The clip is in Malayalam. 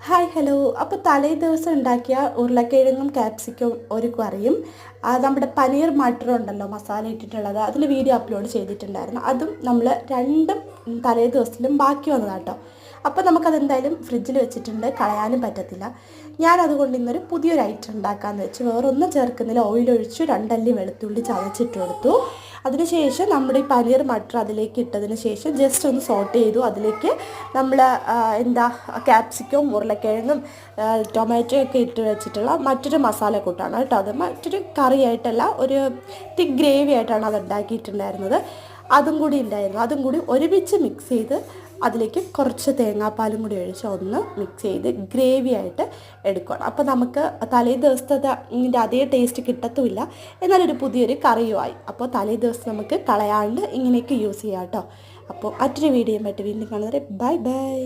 Hi hello. അപ്പോൾ തലേ ദിവസം ഉണ്ടാക്കിയ ഉരുളക്കിഴങ്ങും ക്യാപ്സിക്കും ഒരു കറിയും നമ്മുടെ പനീർ മട്ടർ ഉണ്ടല്ലോ മസാല ഇട്ടിട്ടുള്ളത്, അതിൽ വീഡിയോ അപ്ലോഡ് ചെയ്തിട്ടുണ്ടായിരുന്നു. അതും നമ്മൾ രണ്ടും തലേ ദിവസത്തിലും ബാക്കി വന്നതാണ് കേട്ടോ. അപ്പോൾ നമുക്കതെന്തായാലും ഫ്രിഡ്ജിൽ വെച്ചിട്ടുണ്ട്, കളയാനും പറ്റത്തില്ല. ഞാനതുകൊണ്ട് ഇന്നൊരു പുതിയൊരു ഐറ്റം ഉണ്ടാക്കാമെന്ന് വെച്ച് വേറൊന്നും ചേർക്കുന്നില്ല. ഓയിലൊഴിച്ചു, രണ്ടല്ലി വെളുത്തുള്ളി ചതച്ചിട്ട് കൊടുത്തു. അതിനുശേഷം നമ്മുടെ ഈ പനീർ മട്ടർ അതിലേക്ക് ഇട്ടതിന് ശേഷം ജസ്റ്റ് ഒന്ന് സോട്ട് ചെയ്തു. അതിലേക്ക് നമ്മൾ ക്യാപ്സിക്കും ഉരുളക്കിഴങ്ങും ടൊമാറ്റോ ഒക്കെ ഇട്ട് വെച്ചിട്ടുള്ള മറ്റൊരു മസാല കൂട്ടാണ് കേട്ടോ. അത് മറ്റൊരു കറിയായിട്ടല്ല, ഒരു തിക്ക് ഗ്രേവി ആയിട്ടാണ് അത് ഉണ്ടാക്കിയിട്ടുണ്ടായിരുന്നത്. അതും കൂടി ഉണ്ടായിരുന്നു. അതും കൂടി ഒരുമിച്ച് മിക്സ് ചെയ്ത് അതിലേക്ക് കുറച്ച് തേങ്ങാപ്പാലും കൂടി ഒഴിച്ച് ഒന്ന് മിക്സ് ചെയ്ത് ഗ്രേവി ആയിട്ട് എടുക്കണം. അപ്പോൾ നമുക്ക് തലേ ദിവസത്തെ അതേ ടേസ്റ്റ് കിട്ടത്തുമില്ല, എന്നാലൊരു പുതിയൊരു കറിയുമായി. അപ്പോൾ തലേ ദിവസം നമുക്ക് കളയാണ്ട് ഇങ്ങനെയൊക്കെ യൂസ് ചെയ്യാം കേട്ടോ. അപ്പോൾ മറ്റൊരു വീഡിയോ ആയിട്ട് വീണ്ടും കാണുന്നവരെ ബൈ ബൈ.